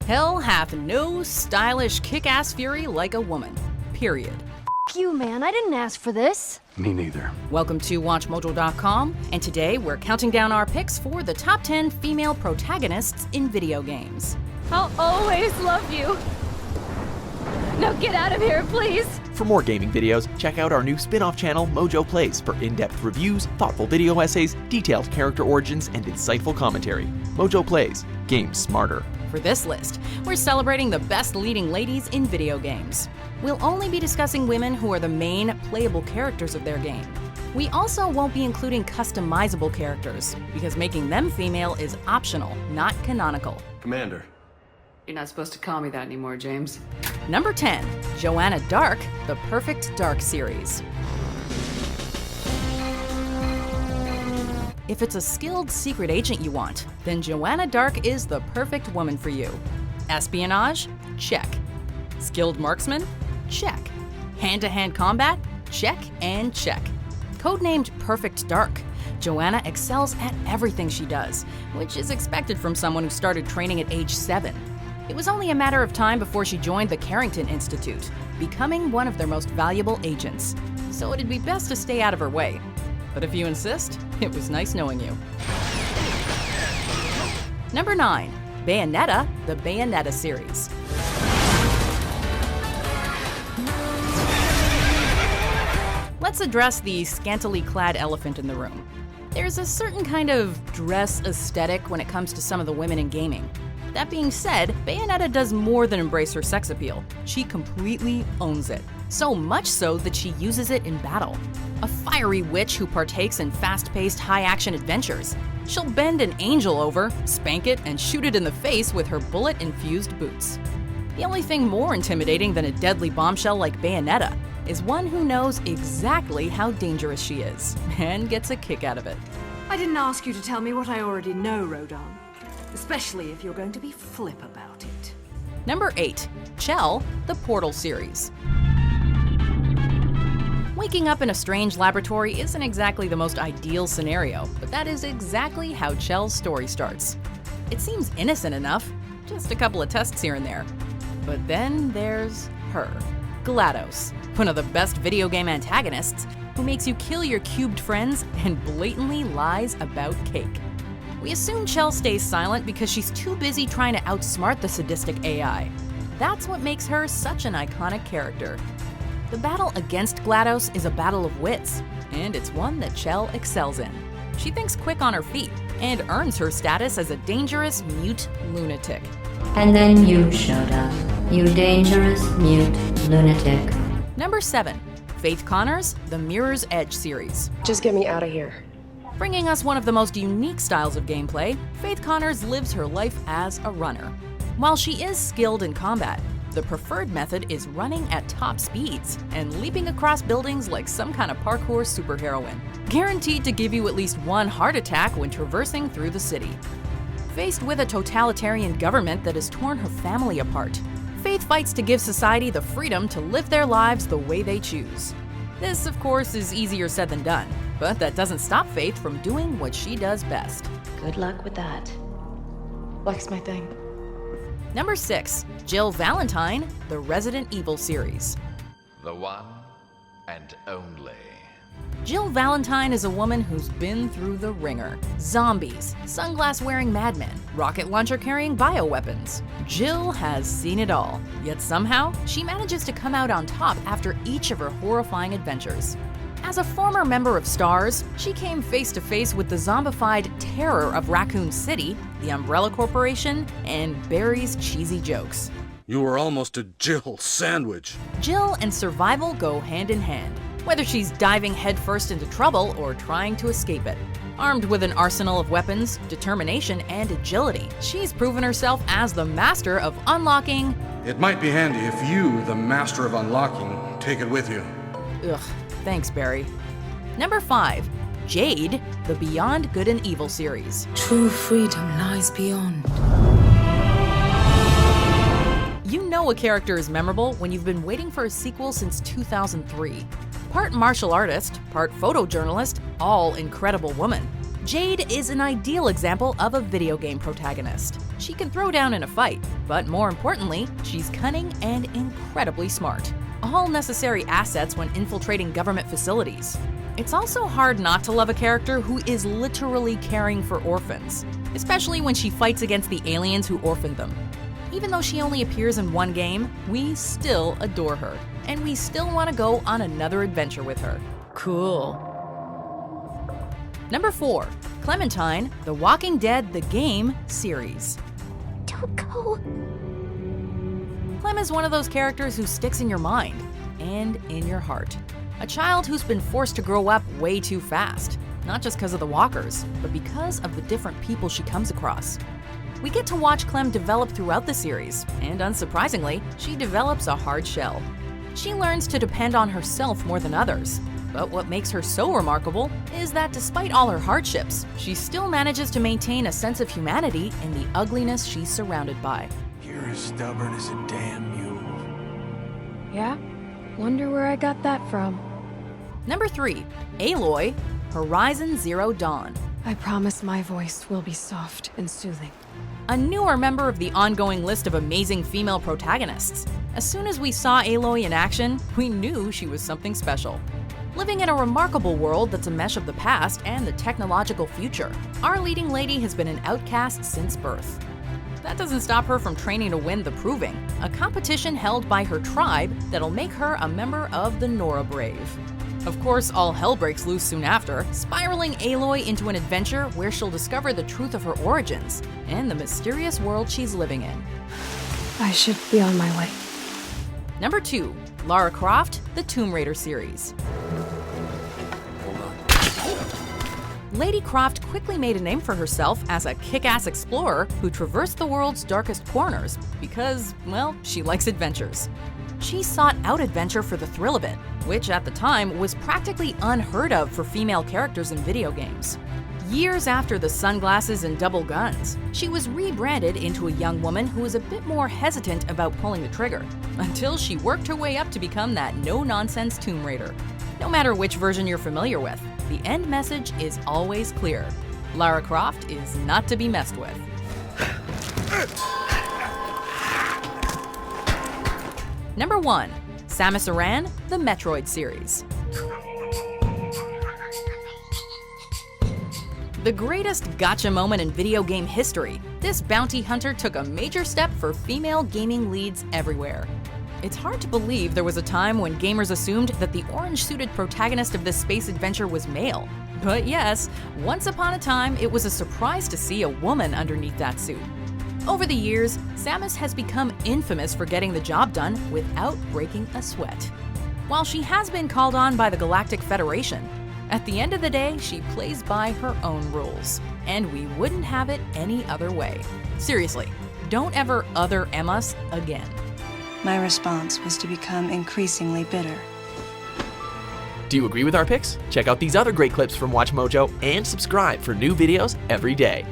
Hell hath no stylish kick-ass fury like a woman. Period. F you, man. I didn't ask for this. Me neither. Welcome to WatchMojo.com, and today we're counting down our picks for the top 10 female protagonists in video games. I'll always love you. Now get out of here, please. For more gaming videos, check out our new spin-off channel, Mojo Plays, for in-depth reviews, thoughtful video essays, detailed character origins, and insightful commentary. Mojo Plays. Games smarter. For this list, we're celebrating the best leading ladies in video games. We'll only be discussing women who are the main playable characters of their game. We also won't be including customizable characters, because making them female is optional, not canonical. Commander. You're not supposed to call me that anymore, James. Number 10, Joanna Dark, the Perfect Dark series. If it's a skilled secret agent you want, then Joanna Dark is the perfect woman for you. Espionage? Check. Skilled marksman? Check. Hand-to-hand combat? Check and check. Codenamed Perfect Dark, Joanna excels at everything she does, which is expected from someone who started training at age 7. It was only a matter of time before she joined the Carrington Institute, becoming one of their most valuable agents. So it'd be best to stay out of her way. But if you insist, it was nice knowing you. Number 9, Bayonetta, the Bayonetta series. Let's address the scantily clad elephant in the room. There's a certain kind of dress aesthetic when it comes to some of the women in gaming. That being said, Bayonetta does more than embrace her sex appeal. She completely owns it. So much so that she uses it in battle. A fiery witch who partakes in fast-paced, high-action adventures. She'll bend an angel over, spank it, and shoot it in the face with her bullet-infused boots. The only thing more intimidating than a deadly bombshell like Bayonetta is one who knows exactly how dangerous she is, and gets a kick out of it. I didn't ask you to tell me what I already know, Rodon. Especially if you're going to be flip about it. Number 8, Chell, the Portal series. Waking up in a strange laboratory isn't exactly the most ideal scenario, but that is exactly how Chell's story starts. It seems innocent enough, just a couple of tests here and there. But then there's her, GLaDOS, one of the best video game antagonists, who makes you kill your cubed friends and blatantly lies about cake. We assume Chell stays silent because she's too busy trying to outsmart the sadistic AI. That's what makes her such an iconic character. The battle against GLaDOS is a battle of wits, and it's one that Chell excels in. She thinks quick on her feet, and earns her status as a dangerous, mute lunatic. And then you showed up, you dangerous, mute lunatic. Number 7, Faith Connor's The Mirror's Edge series. Just get me out of here. Bringing us one of the most unique styles of gameplay, Faith Connors lives her life as a runner. While she is skilled in combat, the preferred method is running at top speeds and leaping across buildings like some kind of parkour superheroine, guaranteed to give you at least one heart attack when traversing through the city. Faced with a totalitarian government that has torn her family apart, Faith fights to give society the freedom to live their lives the way they choose. This, of course, is easier said than done, but that doesn't stop Faith from doing what she does best. Good luck with that. Luck's my thing. Number 6, Jill Valentine, the Resident Evil series. The one and only. Jill Valentine is a woman who's been through the ringer. Zombies, sunglass-wearing madmen, rocket launcher-carrying bioweapons. Jill has seen it all, yet somehow she manages to come out on top after each of her horrifying adventures. As a former member of STARS, she came face-to-face with the zombified terror of Raccoon City, the Umbrella Corporation, and Barry's cheesy jokes. You were almost a Jill sandwich. Jill and survival go hand in hand, whether she's diving headfirst into trouble or trying to escape it. Armed with an arsenal of weapons, determination, and agility, she's proven herself as the master of unlocking. It might be handy if you, the master of unlocking, take it with you. Ugh, thanks, Barry. Number 5, Jade, the Beyond Good and Evil series. True freedom lies beyond. You know a character is memorable when you've been waiting for a sequel since 2003. Part martial artist, part photojournalist, all incredible woman. Jade is an ideal example of a video game protagonist. She can throw down in a fight, but more importantly, she's cunning and incredibly smart. All necessary assets when infiltrating government facilities. It's also hard not to love a character who is literally caring for orphans, especially when she fights against the aliens who orphaned them. Even though she only appears in one game, we still adore her, and we still want to go on another adventure with her. Cool. Number 4, Clementine, The Walking Dead The Game series. Don't go. Clem is one of those characters who sticks in your mind and in your heart. A child who's been forced to grow up way too fast, not just because of the walkers, but because of the different people she comes across. We get to watch Clem develop throughout the series, and unsurprisingly, she develops a hard shell. She learns to depend on herself more than others. But what makes her so remarkable is that despite all her hardships, she still manages to maintain a sense of humanity in the ugliness she's surrounded by. You're as stubborn as a damn mule. Yeah? Wonder where I got that from. Number 3, Aloy, Horizon Zero Dawn. I promise my voice will be soft and soothing. A newer member of the ongoing list of amazing female protagonists. As soon as we saw Aloy in action, we knew she was something special. Living in a remarkable world that's a mesh of the past and the technological future, our leading lady has been an outcast since birth. That doesn't stop her from training to win the Proving, a competition held by her tribe that'll make her a member of the Nora Brave. Of course, all hell breaks loose soon after, spiraling Aloy into an adventure where she'll discover the truth of her origins and the mysterious world she's living in. I should be on my way. Number 2, Lara Croft, the Tomb Raider series. Lady Croft quickly made a name for herself as a kick-ass explorer who traversed the world's darkest corners because, well, she likes adventures. She sought out adventure for the thrill of it, which at the time was practically unheard of for female characters in video games. Years after the sunglasses and double guns, she was rebranded into a young woman who was a bit more hesitant about pulling the trigger, until she worked her way up to become that no-nonsense Tomb Raider. No matter which version you're familiar with, the end message is always clear. Lara Croft is not to be messed with. Number 1, Samus Aran, the Metroid series. The greatest gotcha moment in video game history, this bounty hunter took a major step for female gaming leads everywhere. It's hard to believe there was a time when gamers assumed that the orange-suited protagonist of this space adventure was male. But yes, once upon a time, it was a surprise to see a woman underneath that suit. Over the years, Samus has become infamous for getting the job done without breaking a sweat. While she has been called on by the Galactic Federation, at the end of the day, she plays by her own rules. And we wouldn't have it any other way. Seriously, don't ever other us again. My response was to become increasingly bitter. Do you agree with our picks? Check out these other great clips from WatchMojo and subscribe for new videos every day.